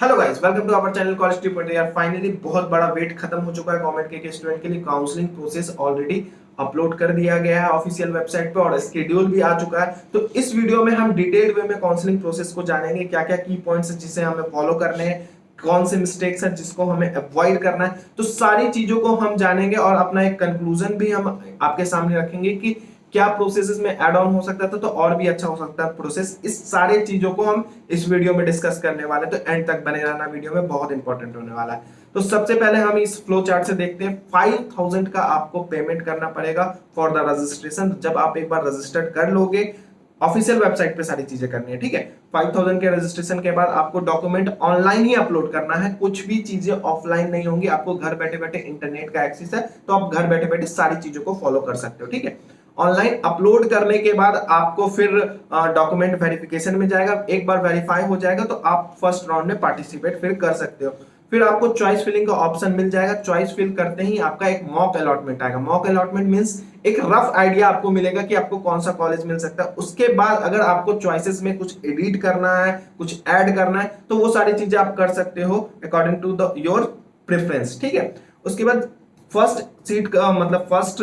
Hello guys, welcome to our channel college trip. यार finally बहुत बड़ा वेट खत्म हो चुका है कॉमेड के स्टूडेंट के लिए। काउंसलिंग प्रोसेस ऑलरेडी अपलोड कर दिया गया है ऑफिशियल वेबसाइट पे और शेड्यूल भी आ चुका है। तो इस वीडियो में हम डिटेल वे में काउंसलिंग प्रोसेस को जानेंगे, क्या क्या की पॉइंट्स है जिसे हमें फॉलो करने हैं, कौन से मिस्टेक्स हैं जिसको हमें अवॉइड करना है। तो सारी चीजों को हम जानेंगे और अपना एक कंक्लूजन भी हम आपके सामने रखेंगे कि क्या प्रोसेसेस में ऐड ऑन हो सकता था तो और भी अच्छा हो सकता है प्रोसेस। इस सारे चीजों को हम इस वीडियो में डिस्कस करने वाले हैं, तो एंड तक बने रहना, वीडियो में बहुत इंपॉर्टेंट होने वाला है। तो सबसे पहले हम इस फ्लो चार्ट से देखते हैं। 5000 का आपको पेमेंट करना पड़ेगा फॉर द रजिस्ट्रेशन। जब आप एक बार रजिस्टर्ड कर लोगे, ऑफिशियल वेबसाइट पे सारी चीजें करनी है, ठीक है। 5000 के रजिस्ट्रेशन के बाद आपको डॉक्यूमेंट ऑनलाइन ही अपलोड करना है, कुछ भी चीजें ऑफलाइन नहीं होंगी। आपको घर बैठे बैठे इंटरनेट का एक्सेस है तो आप घर बैठे बैठे सारी चीजों को फॉलो कर सकते हो, ठीक है। ऑनलाइन अपलोड करने के बाद आपको फिर डॉक्यूमेंट वेरिफिकेशन में जाएगा। एक बार वेरीफाई हो जाएगा तो आप फर्स्ट राउंड में पार्टिसिपेट फिर कर सकते हो। फिर आपको चॉइस फिलिंग का ऑप्शन मिल जाएगा। चॉइस फिल करते ही आपका एक मॉक अलॉटमेंट आएगा। मॉक अलॉटमेंट मींस एक रफ आइडिया आपको मिलेगा कि आपको कौन सा कॉलेज मिल सकता है। उसके बाद अगर आपको चॉइसेस में कुछ एडिट करना है, कुछ ऐड करना है, तो वो सारी चीजें आप कर सकते हो according to the your preference, ठीक है। उसके बाद फर्स्ट सीट का मतलब फर्स्ट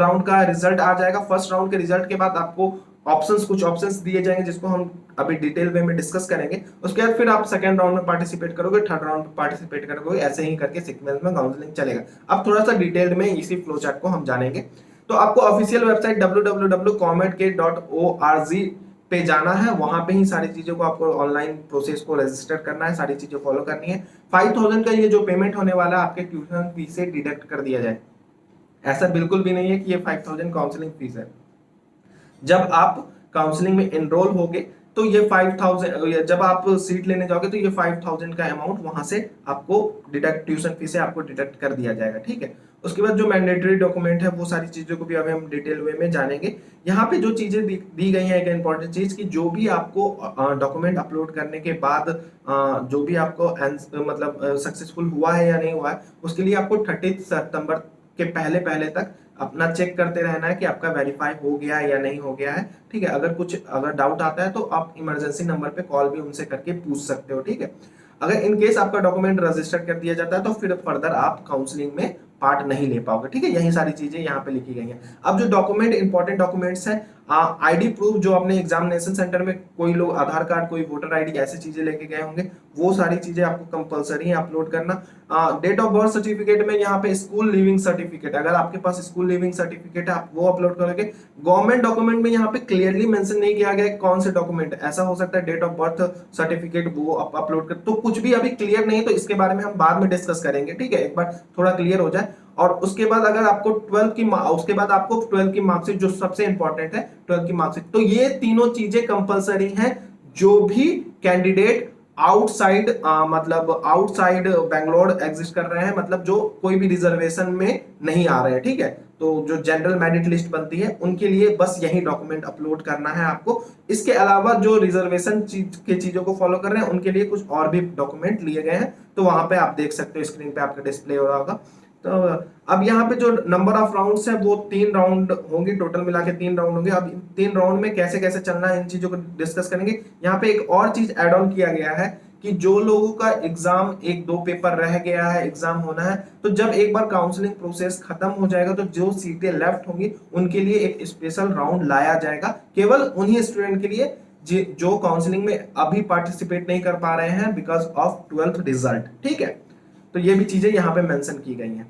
राउंड का रिजल्ट आ जाएगा। फर्स्ट राउंड के रिजल्ट के बाद आपको कुछ ऑप्शंस दिए जाएंगे जिसको हम अभी डिटेल वे में डिस्कस करेंगे। उसके बाद फिर आप सेकंड राउंड में पार्टिसिपेट करोगे, थर्ड राउंड में पार्टिसिपेट करोगे, ऐसे ही करके सीक्वेंस में काउंसलिंग चलेगा। अब थोड़ा सा डिटेल में इसी फ्लो चार्ट को हम जानेंगे। तो आपको ऑफिशियल वेबसाइट www.comet.org पे जाना है। वहां पे ही सारी चीजों को आपको ऑनलाइन प्रोसेस को रजिस्टर करना है, सारी चीजें फॉलो करनी है। 5000 का ये जो पेमेंट होने वाला है आपके ट्यूशन फीस से डिडक्ट कर दिया जाए। ऐसा बिल्कुल भी नहीं है कि ये 5000 काउंसलिंग फीस है। जब आप काउंसलिंग में एनरोल होगे तो ये 5000, जब आप सीट लेने जाओगे तो ये 5000 का अमाउंट वहां से आपको डिडक्ट, ट्यूशन फीस से आपको डिडक्ट कर दिया जाएगा, ठीक है। उसके बाद जो मैंडेटरी डॉक्यूमेंट है वो सारी चीजों को भी अभी हम डिटेल वे में जानेंगे। यहाँ पे जो चीजें दी गई हैं, एक इंपॉर्टेंट चीज कि जो भी आपको डॉक्यूमेंट अपलोड करने के बाद जो भी आपको मतलब सक्सेसफुल हुआ है या नहीं हुआ है, उसके लिए आपको 30 सितंबर के पहले पहले तक अपना चेक करते रहना है कि आपका वेरीफाई हो गया है या नहीं हो गया है, ठीक है। अगर डाउट आता है तो आप इमरजेंसी नंबर पे कॉल भी उनसे करके पूछ सकते हो, ठीक है। अगर इन केस आपका डॉक्यूमेंट रजिस्टर कर दिया जाता है तो फिर फर्दर आप काउंसलिंग में पार्ट नहीं ले पाओगे, ठीक है। यही सारी चीजें यहाँ पे लिखी गई हैं। अब जो डॉक्यूमेंट इंपॉर्टेंट डॉक्यूमेंट्स हैं, आईडी प्रूफ, जो अपने एग्जामिनेशन सेंटर में कोई लोग आधार कार्ड, कोई वोटर आईडी, ऐसी चीजें लेके गए होंगे, वो सारी चीजें आपको कंपलसरी है अपलोड करना। डेट ऑफ बर्थ सर्टिफिकेट में यहाँ पे स्कूल लिविंग सर्टिफिकेट, अगर आपके पास स्कूल लिविंग सर्टिफिकेट है आप वो अपलोड करोगे। गवर्नमेंट डॉक्यूमेंट में यहाँ पे क्लियरली मेंशन नहीं किया गया कौन से डॉक्यूमेंट, ऐसा हो सकता है डेट ऑफ बर्थ सर्टिफिकेट वो अपलोड कर, तो कुछ भी अभी क्लियर नहीं है, तो इसके बारे में हम बाद में डिस्कस करेंगे, ठीक है। एक बार थोड़ा क्लियर हो जाए। और उसके बाद अगर आपको 12 की उसके बाद आपको 12 की मार्कशीट, जो सबसे इंपॉर्टेंट है 12 की मार्कशीट, तो ये तीनों चीजें कंपलसरी हैं। जो भी कैंडिडेट आउटसाइड मतलब आउटसाइड बेंगलोर एग्जिस्ट कर रहे हैं, मतलब जो कोई भी रिजर्वेशन में नहीं आ रहे हैं, ठीक है, तो जो जनरल मेरिट लिस्ट बनती है उनके लिए बस यही डॉक्यूमेंट अपलोड करना है आपको। इसके अलावा जो रिजर्वेशन चीजों को फॉलो कर रहे हैं उनके लिए कुछ और भी डॉक्यूमेंट लिए गए हैं, तो वहां पे आप देख सकते हो, स्क्रीन पे आपका डिस्प्ले हो रहा होगा। तो अब यहाँ पे जो नंबर ऑफ राउंड्स है वो 3 राउंड होंगे, टोटल मिला के 3 राउंड होंगे। अब 3 राउंड में कैसे कैसे चलना है इन चीजों को डिस्कस करेंगे। यहाँ पे एक और चीज ऐड ऑन किया गया है कि जो लोगों का एग्जाम 1-2 पेपर रह गया है, एग्जाम होना है, तो जब एक बार काउंसलिंग प्रोसेस खत्म हो जाएगा तो जो सीटें लेफ्ट होंगी उनके लिए एक स्पेशल राउंड लाया जाएगा, केवल उन्हीं स्टूडेंट के लिए जो काउंसलिंग में अभी पार्टिसिपेट नहीं कर पा रहे हैं बिकॉज ऑफ 12th रिजल्ट, ठीक है। तो ये भी चीजें यहाँ पे मेंशन की गई हैं।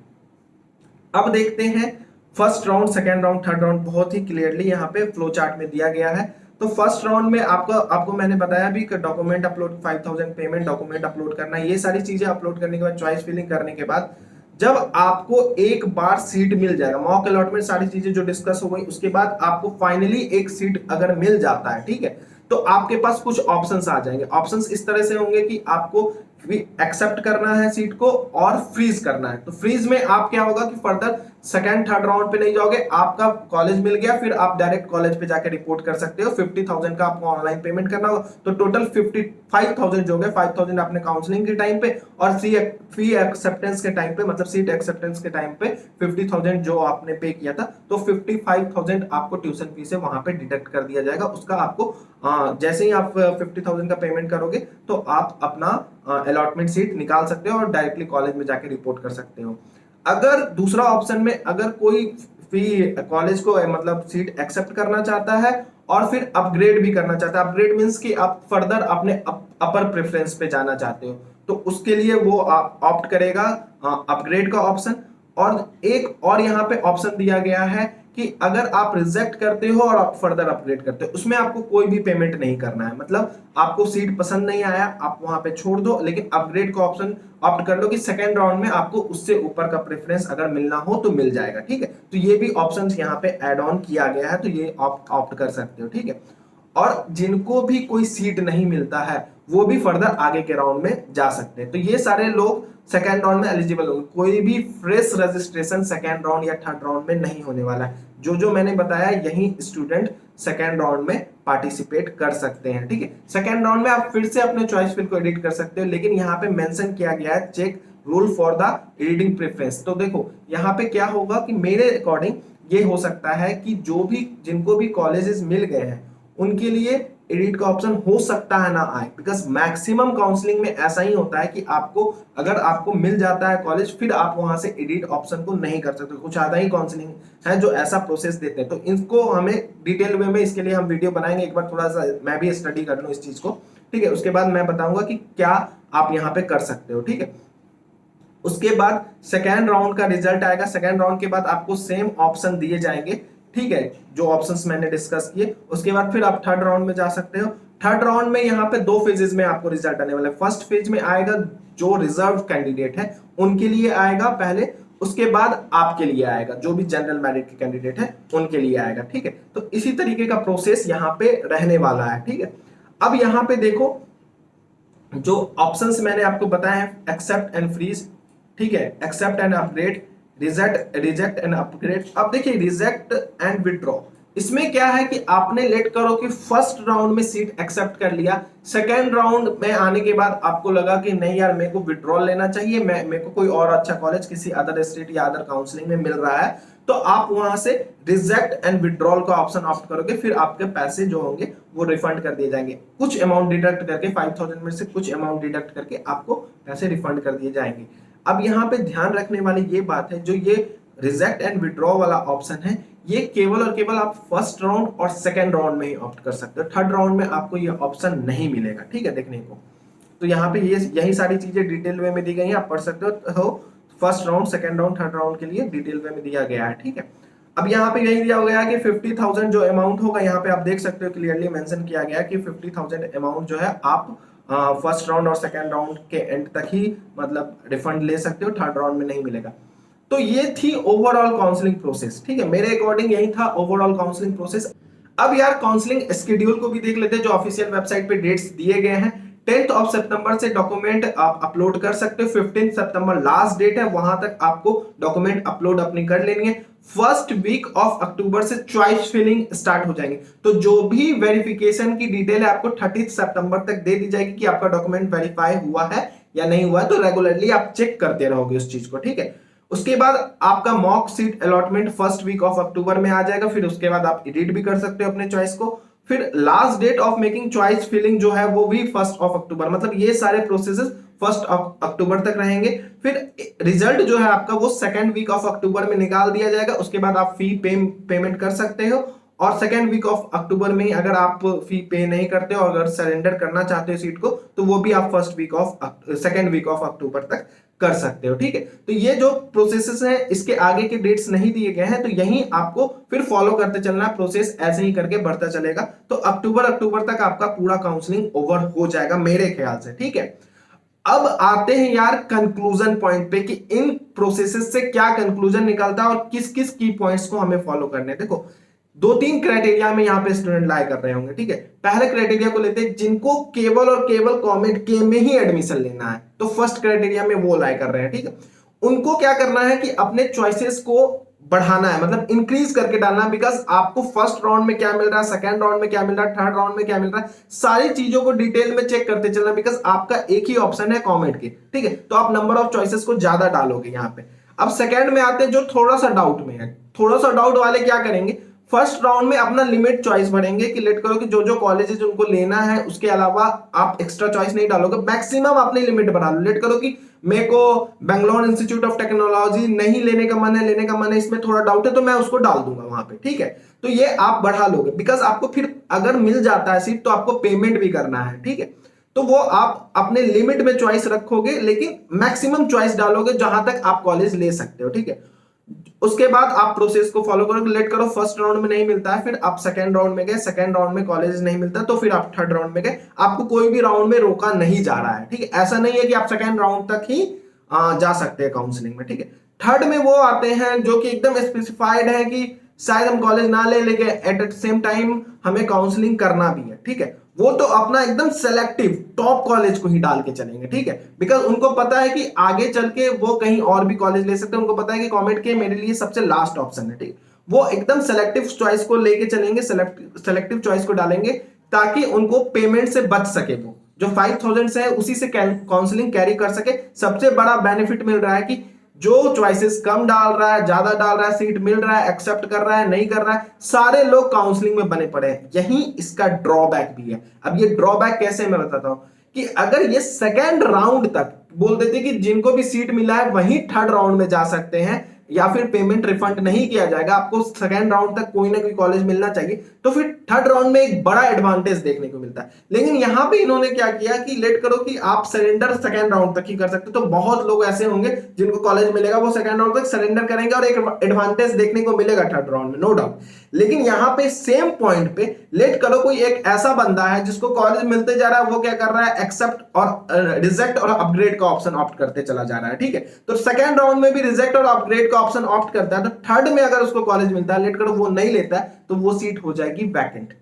अब देखते हैं first round, second round, third round, बहुत ही क्लियरली यहाँ पे फ्लो चार्ट में दिया गया है। तो फर्स्ट राउंड में आपको मैंने बताया भी कि document upload, 5000 payment, document upload करना, ये सारी चीजें अपलोड करने के बाद, चॉइस फिलिंग करने के बाद, जब आपको एक बार सीट मिल जाएगा, मॉक अलॉटमेंट सारी चीजें जो डिस्कस हो गई, उसके बाद आपको फाइनली एक सीट अगर मिल जाता है, ठीक है, तो आपके पास कुछ ऑप्शंस आ जाएंगे। ऑप्शंस इस तरह से होंगे कि आपको एक्सेप्ट करना है सीट को और फ्रीज करना है। तो फ्रीज में आप क्या होगा कि फर्दर सेकंड थर्ड राउंड पे नहीं जाओगे, आपका कॉलेज मिल गया, फिर आप डायरेक्ट कॉलेज पे जाकर रिपोर्ट कर सकते हो। 50,000 का आपको ऑनलाइन पेमेंट करना होगा, तो टोटल 55,000 जो गए, 5,000 आपने काउंसलिंग के टाइम पे और फी एक्सेप्टेंस के टाइम पे, मतलब सीट एक्सेप्टेंस के टाइम पे 50,000 जो आपने पे किया था, तो 55,000 आपको ट्यूशन फीस से वहां पे डिडक्ट कर दिया जाएगा। उसका आपको जैसे ही आप 50,000 का पेमेंट करोगे तो आप अपना अलॉटमेंट सीट निकाल सकते हो और डायरेक्टली कॉलेज में जाके रिपोर्ट कर सकते हो। अगर दूसरा ऑप्शन में अगर कोई फी कॉलेज को मतलब सीट एक्सेप्ट करना चाहता है और फिर अपग्रेड भी करना चाहता है, अपग्रेड मींस कि आप फर्दर अपने अपर प्रेफरेंस पे जाना चाहते हो, तो उसके लिए वो ऑप्ट करेगा अपग्रेड का ऑप्शन। और एक और यहाँ पे ऑप्शन दिया गया है कि अगर आप रिजेक्ट करते हो और आप फर्दर अपग्रेड करते हो, उसमें आपको कोई भी पेमेंट नहीं करना है। मतलब आपको सीट पसंद नहीं आया, आप वहां पे छोड़ दो, लेकिन अपग्रेड का ऑप्शन ऑप्ट कर लो कि सेकंड राउंड में आपको उससे ऊपर का प्रेफरेंस अगर मिलना हो तो मिल जाएगा। ठीक है, तो ये भी ऑप्शन यहाँ पे ऐड ऑन किया गया है, तो ये ऑप्ट कर सकते हो। ठीक है, और जिनको भी कोई सीट नहीं मिलता है वो भी फर्दर आगे के राउंड में जा सकते हैं। तो ये सारे लोग सेकेंड राउंड में एलिजिबल होंगे। कोई भी फ्रेश रजिस्ट्रेशन सेकेंड राउंड या थर्ड राउंड में नहीं होने वाला है। जो मैंने बताया यही स्टूडेंट सेकेंड राउंड में पार्टिसिपेट कर सकते हैं। ठीक है, सेकेंड राउंड में आप फिर से अपने चॉइस फिल को एडिट कर सकते हो, लेकिन यहाँ पे मेंशन किया गया है check rule for the editing preference. तो देखो यहाँ पे क्या होगा कि मेरे अकॉर्डिंग ये हो सकता है कि जो भी जिनको भी कॉलेजेस मिल गए हैं उनके लिए एडिट का ऑप्शन हो सकता है ना आए, बिकॉज मैक्सिमम काउंसलिंग में ऐसा ही होता है कि आपको अगर आपको मिल जाता है कॉलेज फिर आप वहां से एडिट ऑप्शन को नहीं कर सकते। कुछ आधा ही काउंसलिंग है जो ऐसा प्रोसेस देते हैं, तो इनको हमें डिटेल वे में इसके लिए हम वीडियो बनाएंगे। एक बार थोड़ा सा मैं भी स्टडी कर लूं इस चीज को। ठीक है, उसके बाद मैं बताऊंगा कि क्या आप यहाँ पे कर सकते हो। ठीक है, उसके बाद सेकेंड राउंड का रिजल्ट आएगा। सेकेंड राउंड के बाद आपको सेम ऑप्शन दिए जाएंगे। ठीक है, जो ऑप्शंस मैंने डिस्कस किए, उसके बाद फिर आप थर्ड राउंड में जा सकते हो। थर्ड राउंड में यहाँ पे 2 फेजेस में आपको रिजल्ट आने वाला है। फर्स्ट फेज में आएगा जो रिजर्व कैंडिडेट है उनके लिए आएगा पहले, उसके बाद आपके लिए आएगा, जो भी जनरल मेरिट के कैंडिडेट है उनके लिए आएगा। ठीक है, तो इसी तरीके का प्रोसेस यहाँ पे रहने वाला है। ठीक है, अब यहाँ पे देखो जो ऑप्शंस मैंने आपको बताया है, एक्सेप्ट एंड फ्रीज, ठीक है, accept and upgrade, reject and upgrade. अब देखिए रिजेक्ट एंड विड्रॉ, इसमें क्या है कि आपने लेट करो कि फर्स्ट राउंड में सीट एक्सेप्ट कर लिया, सेकेंड राउंड में आने के बाद आपको लगा कि नहीं यार मेरे को विड्रॉल लेना चाहिए, मेरे को कोई और अच्छा कॉलेज किसी अदर स्टेट या अदर काउंसलिंग में मिल रहा है, तो आप वहां से रिजेक्ट एंड विड्रॉल का ऑप्शन ऑप्ट करोगे, फिर आपके पैसे जो होंगे वो रिफंड कर दिए जाएंगे। कुछ अमाउंट डिडक्ट करके 5000 में से कुछ अमाउंट डिडक्ट करके आपको पैसे रिफंड कर दिए जाएंगे। अब यहाँ पे ध्यान रखने वाली ये बात है, जो ये रिजेक्ट एंड विड्रॉ वाला ऑप्शन है ये केवल और केवल आप फर्स्ट राउंड और सेकेंड राउंड में ही ऑप्ट कर सकते हो। थर्ड राउंड में आपको ये ऑप्शन नहीं मिलेगा। ठीक है, देखने को तो यहाँ पे ये यही सारी चीजें डिटेल वे में दी गई हैं, आप पढ़ सकते हो। First round, second round, third round के लिए डिटेल वे में दिया गया है। ठीक है, अब यहाँ पे यही दिया गया है कि 50,000 जो अमाउंट होगा, यहाँ पे आप देख सकते हो क्लियरली मेंशन किया गया है कि 50,000 अमाउंट जो है आप फर्स्ट राउंड और सेकेंड राउंड के एंड तक ही मतलब रिफंड ले सकते हो, थर्ड राउंड में नहीं मिलेगा। तो ये थी ओवरऑल काउंसलिंग प्रोसेस। ठीक है, मेरे अकॉर्डिंग यही था ओवरऑल काउंसलिंग प्रोसेस। अब यार काउंसलिंग शेड्यूल को भी देख लेते हैं, जो ऑफिशियल वेबसाइट पे डेट्स दिए गए हैं। 10 सितंबर से डॉक्यूमेंट आप अपलोड कर सकते हो, 15 सितंबर लास्ट डेट है, वहां तक आपको डॉक्यूमेंट अपलोड अपनी कर लेनी है। फर्स्ट वीक ऑफ अक्टूबर से चॉइस फिलिंग स्टार्ट हो जाएंगे, तो जो भी वेरिफिकेशन की डिटेल है आपको 30 सितंबर तक दे दी जाएगी कि आपका डॉक्यूमेंट वेरीफाई हुआ है या नहीं हुआ है, तो रेगुलरली आप चेक करते रहोगे उस चीज को। ठीक है, उसके बाद आपका mock seat allotment first week of October में आ जाएगा, फिर उसके बाद आप एडिट भी कर सकते हो अपने चॉइस को। फिर last date of making choice filling जो है वो भी 1 अक्टूबर, मतलब ये सारे प्रोसेसेस 1 अक्टूबर तक रहेंगे। फिर रिजल्ट जो है आपका वो सेकेंड वीक ऑफ अक्टूबर में निकाल दिया जाएगा, उसके बाद आप फी पेमेंट कर सकते हो। और सेकेंड वीक ऑफ अक्टूबर में अगर आप फी पे नहीं करते हो, अगर सरेंडर करना चाहते हो सीट को, तो वो भी आप सेकेंड वीक ऑफ अक्टूबर तक कर सकते हो। ठीक है, तो ये जो प्रोसेसेस हैं इसके आगे के डेट्स नहीं दिए गए हैं, तो यही आपको फिर फॉलो करते चलना, प्रोसेस ऐसे ही करके बढ़ता चलेगा। तो अक्टूबर तक आपका पूरा काउंसलिंग ओवर हो जाएगा मेरे ख्याल से। ठीक है, अब आते हैं यार कंक्लूजन पॉइंट पे कि इन प्रोसेसेस से क्या कंक्लूजन निकलता है और किस किस की पॉइंट्स को हमें फॉलो करने। देखो 2-3 क्राइटेरिया में यहाँ पे स्टूडेंट लाई कर रहे होंगे। ठीक है, पहले क्राइटेरिया को लेते हैं जिनको केवल और केवल कमेंट के में ही एडमिशन लेना है, तो फर्स्ट क्राइटेरिया में वो लाई कर रहे हैं। ठीक है, उनको क्या करना है कि अपने चॉइसेस को बढ़ाना है, मतलब इंक्रीज करके डालना है, बिकॉज आपको फर्स्ट राउंड में क्या मिल रहा है, सेकंड राउंड में क्या मिल रहा है, थर्ड राउंड में क्या मिल रहा है, सारी चीजों को डिटेल में चेक करते चलना, बिकॉज आपका एक ही ऑप्शन है कमेंट के। ठीक है, तो आप नंबर ऑफ चॉइसेस को ज्यादा डालोगे यहाँ पे। अब सेकंड में आते हैं जो थोड़ा सा डाउट में है, थोड़ा सा डाउट वाले क्या करेंगे, फर्स्ट राउंड में अपना लिमिट चॉइस भरेंगे कि लेट करो कि जो जो कॉलेजेस उनको लेना है उसके अलावा आप एक्स्ट्रा चॉइस नहीं डालोगे, मैक्सिमम अपनी लिमिट बढ़ा लो। लेट करो कि मेरे को बेंगलोर इंस्टीट्यूट ऑफ टेक्नोलॉजी नहीं लेने का मन है, लेने का मन है, इसमें थोड़ा डाउट है तो मैं उसको डाल दूंगा वहां पे, ठीक है। तो ये आप बढ़ा लोगे, बिकॉज आपको फिर अगर मिल जाता है सीट तो आपको पेमेंट भी करना है, ठीक है। तो वो आप अपने लिमिट में चॉइस रखोगे, लेकिन मैक्सिमम चॉइस डालोगे जहां तक आप कॉलेज ले सकते हो, ठीक है। उसके बाद आप प्रोसेस को फॉलो करोगे। लेट करो फर्स्ट राउंड में नहीं मिलता है, फिर आप सेकंड राउंड में गए, सेकंड राउंड में कॉलेज नहीं मिलता तो फिर आप थर्ड राउंड में गए। आपको कोई भी राउंड में रोका नहीं जा रहा है, ठीक है। ऐसा नहीं है कि आप सेकंड राउंड तक ही जा सकते हैं काउंसलिंग में, ठीक है। थर्ड में वो आते हैं जो कि एकदम स्पेसिफाइड है कि शायद हम कॉलेज ना ले, लेकिन एट द सेम टाइम हमें काउंसलिंग करना भी है, ठीक है। वो तो अपना एकदम सेलेक्टिव टॉप कॉलेज को ही डाल के चलेंगे, ठीक है। बिकॉज उनको पता है कि आगे चल के वो कहीं और भी कॉलेज ले सकते हैं। उनको पता है कि कॉमेड के मेरे लिए सबसे लास्ट ऑप्शन है, ठीक। वो एकदम सेलेक्टिव चॉइस को लेके चलेंगे, सेलेक्टिव चॉइस को डालेंगे ताकि उनको पेमेंट से बच सके। वो जो 5000 है उसी से काउंसलिंग कैरी कर सके। सबसे बड़ा बेनिफिट मिल रहा है कि जो चॉइसेस कम डाल रहा है, ज्यादा डाल रहा है, सीट मिल रहा है, एक्सेप्ट कर रहा है, नहीं कर रहा है, सारे लोग काउंसलिंग में बने पड़े हैं। यही इसका ड्रॉबैक भी है। अब ये ड्रॉबैक कैसे मैं बताता हूं कि अगर ये सेकेंड राउंड तक बोल देते कि जिनको भी सीट मिला है वही थर्ड राउंड में जा सकते हैं या फिर पेमेंट रिफंड नहीं किया जाएगा, आपको सेकेंड राउंड तक कोई ना कोई कॉलेज मिलना चाहिए, तो फिर थर्ड राउंड में एक बड़ा एडवांटेज देखने को मिलता है। लेकिन यहां पे इन्होंने क्या किया कि लेट करो कि आप सरेंडर सेकेंड राउंड तक ही कर सकते हो। तो बहुत लोग ऐसे होंगे जिनको कॉलेज मिलेगा, वो सेकेंड राउंड तक सरेंडर करेंगे और एक एडवांटेज देखने को मिलेगा थर्ड राउंड में, नो डाउट। लेकिन यहां पे सेम पॉइंट पे लेट करो कोई एक ऐसा बंदा है जिसको कॉलेज मिलते जा रहा है, वो क्या कर रहा है, एक्सेप्ट और रिजेक्ट और अपग्रेड का ऑप्शन ऑप्ट करते चला जा रहा है, ठीक है। तो सेकेंड राउंड में भी रिजेक्ट और अपग्रेड का ऑप्शन ऑप्ट करता है, तो थर्ड में अगर उसको कॉलेज मिलता है, लेट करो वो नहीं लेता है, तो वो सीट हो जाएगी वैकेंट,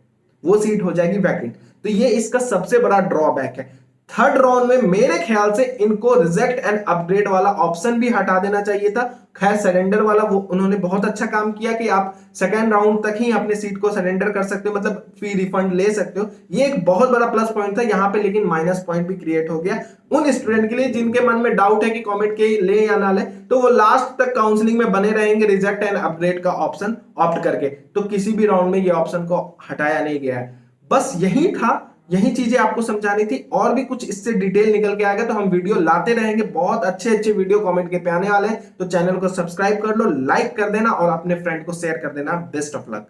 वो सीट हो जाएगी वैकेंट। तो ये इसका सबसे बड़ा ड्रॉबैक है। थर्ड राउंड में मेरे ख्याल से इनको रिजेक्ट एंड अपग्रेड वाला ऑप्शन भी हटा देना चाहिए था। खैर सरेंडर वाला वो उन्होंने बहुत अच्छा काम किया कि आप सेकेंड राउंड तक ही अपने सीट को सरेंडर कर सकते हो, मतलब फी रिफंड ले सकते हो। ये एक बहुत बड़ा प्लस पॉइंट था यहाँ पे, लेकिन माइनस पॉइंट भी क्रिएट हो गया उन स्टूडेंट के लिए जिनके मन में डाउट है कि कॉमेड के ले या ना ले, तो वो लास्ट तक काउंसलिंग में बने रहेंगे रिजेक्ट एंड अपग्रेड का ऑप्शन ऑप्ट करके। तो किसी भी राउंड में ये ऑप्शन को हटाया नहीं गया है। बस यही था, यही चीजें आपको समझानी थी। और भी कुछ इससे डिटेल निकल के आएगा तो हम वीडियो लाते रहेंगे। बहुत अच्छे अच्छे वीडियो कमेंट के पे आने वाले हैं, तो चैनल को सब्सक्राइब कर लो, लाइक कर देना और अपने फ्रेंड को शेयर कर देना। Best of luck.